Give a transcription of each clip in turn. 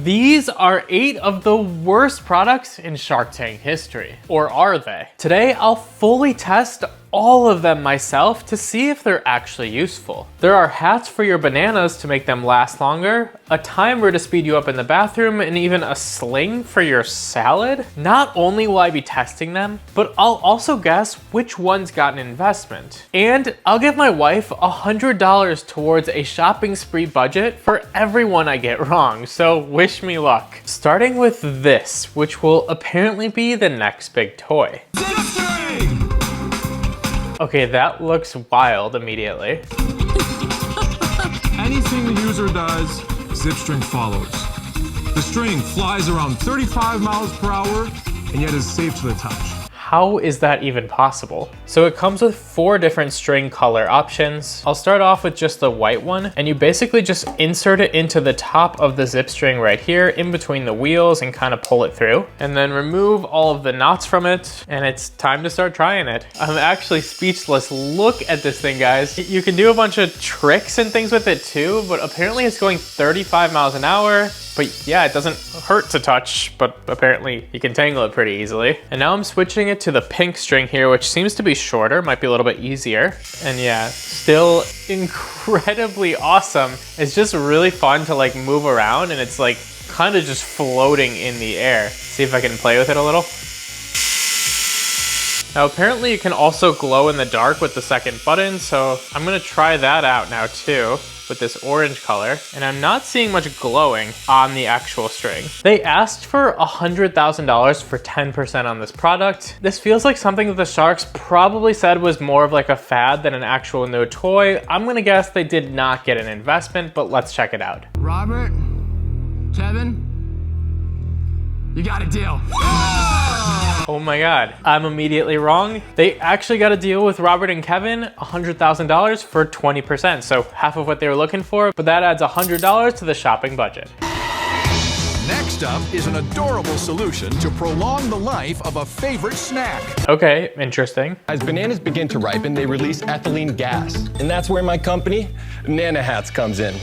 These are 8 of the worst products in Shark Tank history. Or are they? Today, I'll fully test all of them myself to see if they're actually useful. There are hats for your bananas to make them last longer, a timer to speed you up in the bathroom, and even a sling for your salad. Not only will I be testing them, but I'll also guess which ones got an investment. And I'll give my wife $100 towards a shopping spree budget for every one I get wrong, so wish me luck. Starting with this, which will apparently be the next big toy. ZipString! Okay, that looks wild immediately. Anything the user does, ZipString follows. The string flies around 35 miles per hour and yet is safe to the touch. How is that even possible? So it comes with 4 different string color options. I'll start off with just the white one, and you basically just insert it into the top of the zip string right here in between the wheels and kind of pull it through, and then remove all of the knots from it, and it's time to start trying it. I'm actually speechless. Look at this thing, guys. You can do a bunch of tricks and things with it too, but apparently it's going 35 miles an hour. But yeah, it doesn't hurt to touch, but apparently you can tangle it pretty easily. And now I'm switching it to the pink string here, which seems to be shorter, might be a little bit easier. And yeah, still incredibly awesome. It's just really fun to like move around, and it's like kind of just floating in the air. See if I can play with it a little. Now apparently you can also glow in the dark with the second button, so I'm gonna try that out now too, with this orange color, and I'm not seeing much glowing on the actual string. They asked for $100,000 for 10% on this product. This feels like something that the Sharks probably said was more of like a fad than an actual new toy. I'm gonna guess they did not get an investment, but let's check it out. Robert, Kevin, you got a deal. Oh my God, I'm immediately wrong. They actually got a deal with Robert and Kevin, $100,000 for 20%, so half of what they were looking for, but that adds $100 to the shopping budget. Next up is an adorable solution to prolong the life of a favorite snack. Okay, interesting. As bananas begin to ripen, they release ethylene gas, and that's where my company, Nana Hats, comes in.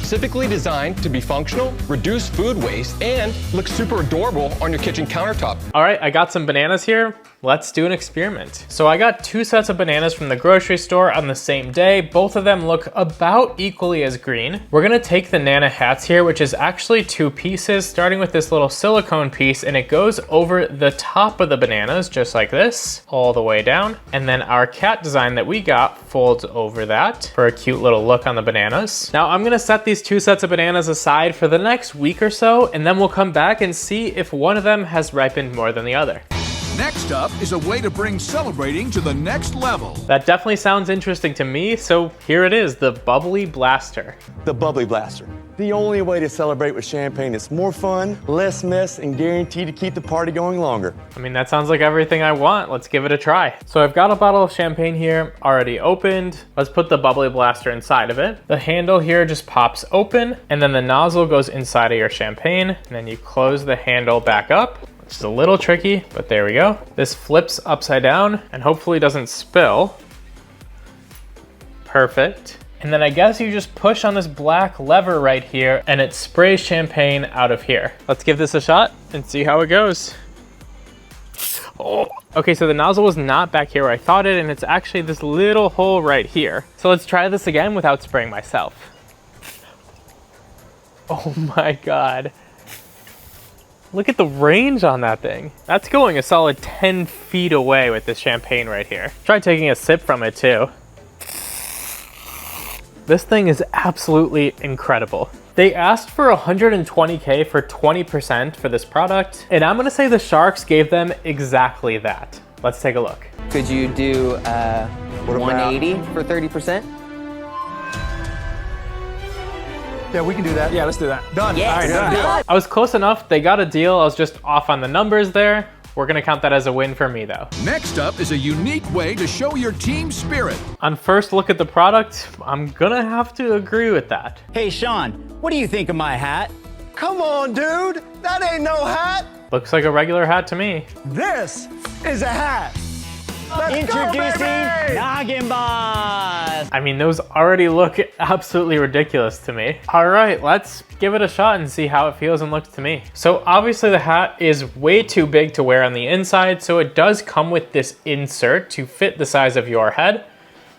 Specifically designed to be functional, reduce food waste, and look super adorable on your kitchen countertop. All right, I got some bananas here. Let's do an experiment. So I got 2 sets of bananas from the grocery store on the same day. Both of them look about equally as green. We're gonna take the Nana Hats here, which is actually 2 pieces, starting with this little silicone piece, and it goes over the top of the bananas, just like this, all the way down. And then our cat design that we got folds over that for a cute little look on the bananas. Now I'm gonna set these 2 sets of bananas aside for the next week or so, and then we'll come back and see if one of them has ripened more than the other. Next up is a way to bring celebrating to the next level. That definitely sounds interesting to me, so here it is, the Bubbly Blaster. The Bubbly Blaster. The only way to celebrate with champagne that's more fun, less mess, and guaranteed to keep the party going longer. I mean, that sounds like everything I want. Let's give it a try. So I've got a bottle of champagne here, already opened. Let's put the Bubbly Blaster inside of it. The handle here just pops open, and then the nozzle goes inside of your champagne, and then you close the handle back up. Which is a little tricky, but there we go. This flips upside down and hopefully doesn't spill. Perfect. And then I guess you just push on this black lever right here and it sprays champagne out of here. Let's give this a shot and see how it goes. Oh. Okay, so the nozzle was not back here where I thought it, and it's actually this little hole right here. So let's try this again without spraying myself. Oh my God. Look at the range on that thing. That's going a solid 10 feet away with this champagne right here. Try taking a sip from it too. This thing is absolutely incredible. They asked for $120K for 20% for this product, and I'm gonna say the Sharks gave them exactly that. Let's take a look. Could you do 180 for 30%? Yeah, we can do that. Yeah, let's do that. Done. Yes. All right, done. I was close enough. They got a deal. I was just off on the numbers there. We're gonna count that as a win for me though. Next up is a unique way to show your team spirit. On first look at the product, I'm gonna have to agree with that. Hey, Sean, what do you think of my hat? Come on, dude. That ain't no hat. Looks like a regular hat to me. This is a hat. Introducing NogginBoss. I mean, those already look absolutely ridiculous to me. All right, let's give it a shot and see how it feels and looks to me. So obviously the hat is way too big to wear on the inside, so it does come with this insert to fit the size of your head.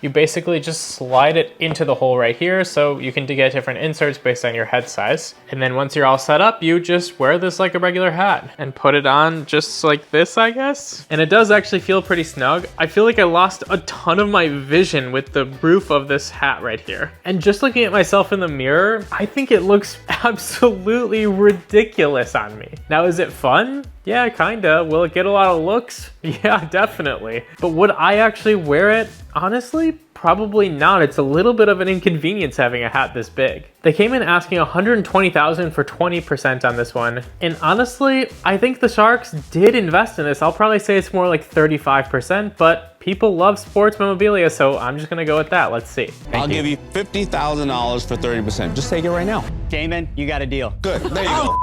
You basically just slide it into the hole right here, so you can get different inserts based on your head size. And then once you're all set up, you just wear this like a regular hat and put it on just like this, I guess. And it does actually feel pretty snug. I feel like I lost a ton of my vision with the roof of this hat right here. And just looking at myself in the mirror, I think it looks absolutely ridiculous on me. Now, is it fun? Yeah, kinda. Will it get a lot of looks? Yeah, definitely. But would I actually wear it? Honestly, probably not. It's a little bit of an inconvenience having a hat this big. They came in asking $120,000 for 20% on this one. And honestly, I think the Sharks did invest in this. I'll probably say it's more like 35%, but people love sports memorabilia, so I'm just gonna go with that. Let's see. I'll give you $50,000 for 30%. Just take it right now. Damon, you got a deal. Good, there you go.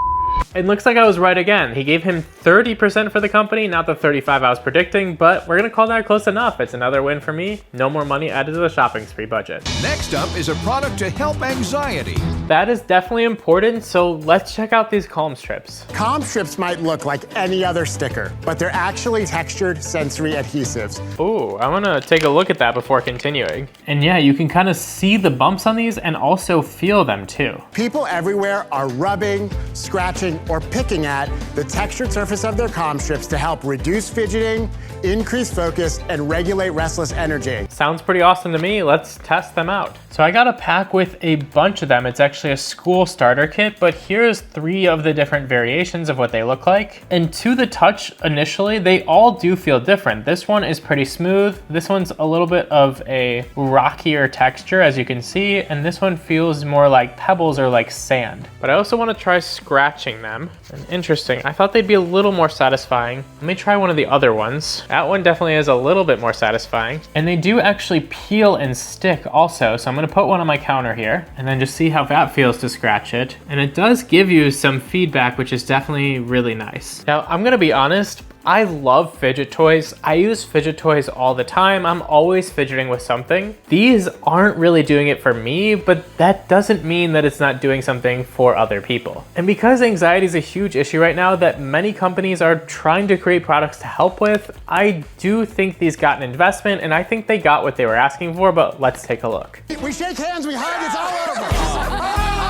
It looks like I was right again. He gave him 30% for the company, not the 35 I was predicting, but we're gonna call that close enough. It's another win for me. No more money added to the shopping spree budget. Next up is a product to help anxiety. That is definitely important, so let's check out these calm strips. Calm strips might look like any other sticker, but they're actually textured sensory adhesives. Ooh, I wanna take a look at that before continuing. And yeah, you can kind of see the bumps on these and also feel them too. People everywhere are rubbing, scratching, or picking at the textured surface of their calm strips to help reduce fidgeting, increase focus, and regulate restless energy. Sounds pretty awesome to me. Let's test them out. So I got a pack with a bunch of them. It's actually a school starter kit, but here's 3 of the different variations of what they look like. And to the touch initially, they all do feel different. This one is pretty smooth. This one's a little bit of a rockier texture, as you can see, and this one feels more like pebbles or like sand. But I also want to try scratching them. And interesting, I thought they'd be a little more satisfying. Let me try one of the other ones. That one definitely is a little bit more satisfying. And they do actually peel and stick also, so I'm gonna put one on my counter here and then just see how that feels to scratch it. And it does give you some feedback, which is definitely really nice. Now, I'm gonna be honest, I love fidget toys. I use fidget toys all the time. I'm always fidgeting with something. These aren't really doing it for me, but that doesn't mean that it's not doing something for other people. And because anxiety is a huge issue right now that many companies are trying to create products to help with, I do think these got an investment, and I think they got what they were asking for, but let's take a look. We shake hands, we hug, it's all over.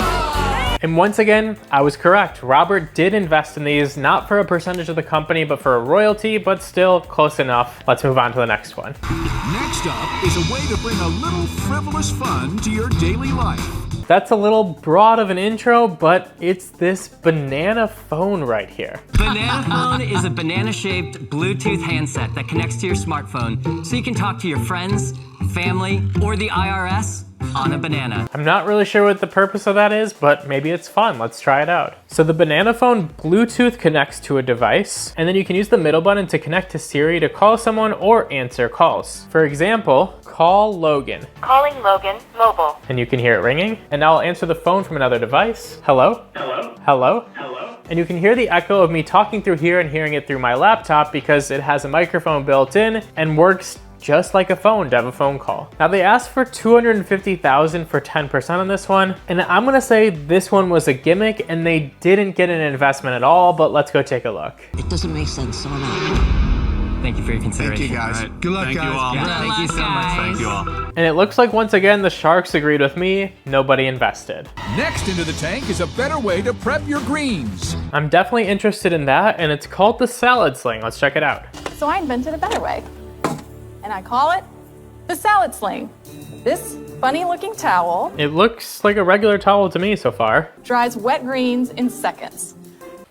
And once again, I was correct. Robert did invest in these, not for a percentage of the company, but for a royalty, but still close enough. Let's move on to the next one. Next up is a way to bring a little frivolous fun to your daily life. That's a little broad of an intro, but it's this banana phone right here. Banana phone is a banana-shaped Bluetooth handset that connects to your smartphone, so you can talk to your friends, family, or the IRS on a banana. I'm not really sure what the purpose of that is, but maybe it's fun. Let's try it out. So the banana phone Bluetooth connects to a device, and then you can use the middle button to connect to Siri to call someone or answer calls. For example, call Logan. Calling Logan, mobile. And you can hear it ringing. And now I'll answer the phone from another device. Hello? Hello? Hello? Hello? And you can hear the echo of me talking through here and hearing it through my laptop because it has a microphone built in and works just like a phone to have a phone call. Now they asked for $250,000 for 10% on this one, and I'm gonna say this one was a gimmick and they didn't get an investment at all, but let's go take a look. It doesn't make sense, so not. Thank you for your consideration. Thank you, guys. Right. Good luck, Thank guys. You all. Yeah, thank you so much. Thank you all. And it looks like once again, the Sharks agreed with me, nobody invested. Next into the tank is a better way to prep your greens. I'm definitely interested in that, and it's called the salad sling. Let's check it out. So I invented a better way, and I call it the salad sling. This funny looking towel. It looks like a regular towel to me so far. Dries wet greens in seconds.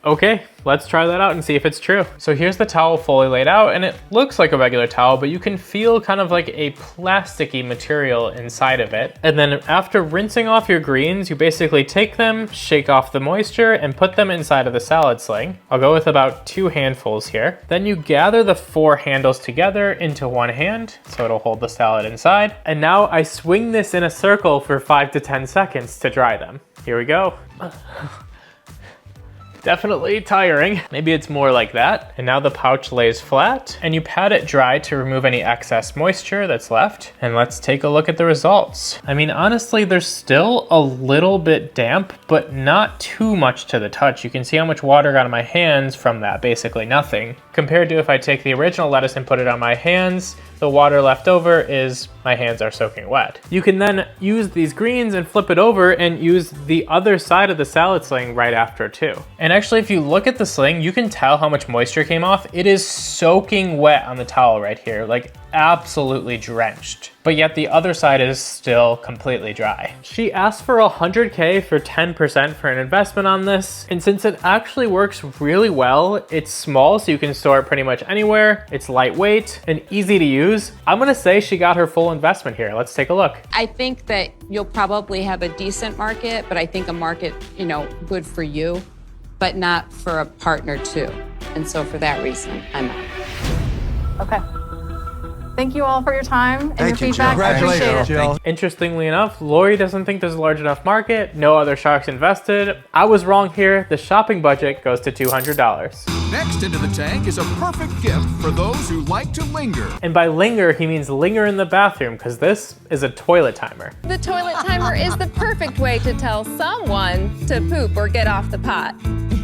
Okay, let's try that out and see if it's true. So here's the towel fully laid out, and it looks like a regular towel, but you can feel kind of like a plasticky material inside of it. And then after rinsing off your greens, you basically take them, shake off the moisture, and put them inside of the salad sling. I'll go with about 2 handfuls here. Then you gather the 4 handles together into one hand, so it'll hold the salad inside. And now I swing this in a circle for 5 to 10 seconds to dry them. Here we go. Definitely tiring. Maybe it's more like that. And now the pouch lays flat and you pat it dry to remove any excess moisture that's left. And let's take a look at the results. I mean, honestly, there's still a little bit damp, but not too much to the touch. You can see how much water got on my hands from that, basically nothing. Compared to if I take the original lettuce and put it on my hands, the water left over is my hands are soaking wet. You can then use these greens and flip it over and use the other side of the salad sling right after too. And actually, if you look at the sling, you can tell how much moisture came off. It is soaking wet on the towel right here, like absolutely drenched. But yet the other side is still completely dry. She asked for 100K for 10% for an investment on this. And since it actually works really well, it's small, so you can store it pretty much anywhere. It's lightweight and easy to use. I'm gonna say she got her full investment here. Let's take a look. I think that you'll probably have a decent market, but I think a market, you know, good for you, but not for a partner too. And so for that reason, I'm out. Okay. Thank you all for your time and your feedback. Congratulations, Jill. Interestingly enough, Lori doesn't think there's a large enough market. No other sharks invested. I was wrong here. The shopping budget goes to $200. Next into the tank is a perfect gift for those who like to linger. And by linger, he means linger in the bathroom, because this is a toilet timer. The toilet timer is the perfect way to tell someone to poop or get off the pot.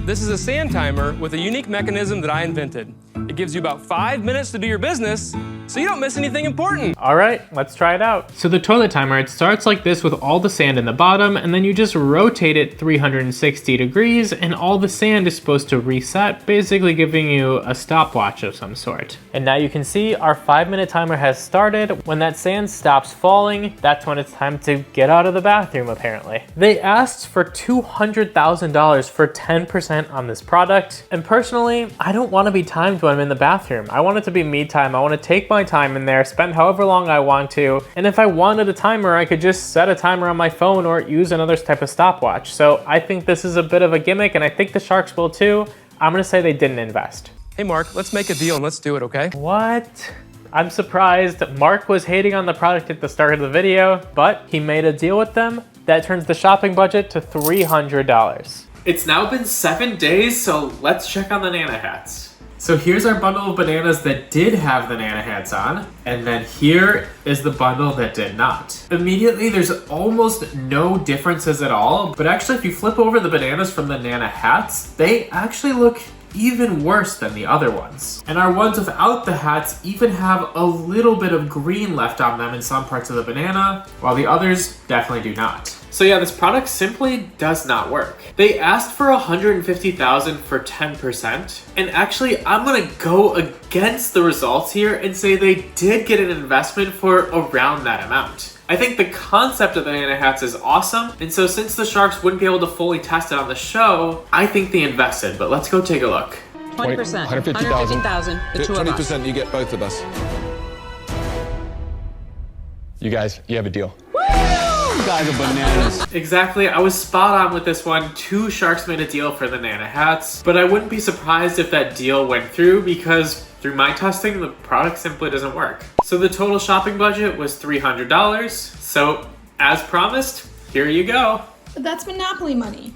This is a sand timer with a unique mechanism that I invented. It gives you about 5 minutes to do your business, so you don't miss anything important. All right, let's try it out. So the toilet timer, it starts like this with all the sand in the bottom, and then you just rotate it 360 degrees, and all the sand is supposed to reset, basically giving you a stopwatch of some sort. And now you can see our 5-minute timer has started. When that sand stops falling, that's when it's time to get out of the bathroom, apparently. They asked for $200,000 for 10% on this product, and personally, I don't want to be timed when I'm in the bathroom. I want it to be me time. I want to take my time in there, spend however long I want to, and if I wanted a timer, I could just set a timer on my phone or use another type of stopwatch. So I think this is a bit of a gimmick, and I think the sharks will too. I'm gonna say they didn't invest. Hey Mark, let's make a deal and let's do it, okay? What? I'm surprised. Mark was hating on the product at the start of the video, but he made a deal with them that turns the shopping budget to $300. It's now been 7 days, so let's check on the Nana hats. So here's our bundle of bananas that did have the Nana hats on, and then here is the bundle that did not. Immediately, there's almost no differences at all, but actually if you flip over the bananas from the Nana hats, they actually look even worse than the other ones. And our ones without the hats even have a little bit of green left on them in some parts of the banana, while the others definitely do not. So yeah, this product simply does not work. They asked for $150,000 for 10%, and actually I'm gonna go against the results here and say they did get an investment for around that amount. I think the concept of the Nana hats is awesome, and so since the sharks wouldn't be able to fully test it on the show, I think they invested, but let's go take a look. 20%, 150,000. the two of us. 20%, you get both of us. You guys, you have a deal. You guys are bananas. Exactly, I was spot on with this one. 2 sharks made a deal for the Nana hats, but I wouldn't be surprised if that deal went through because through my testing, the product simply doesn't work. So the total shopping budget was $300. So as promised, here you go. But that's Monopoly money.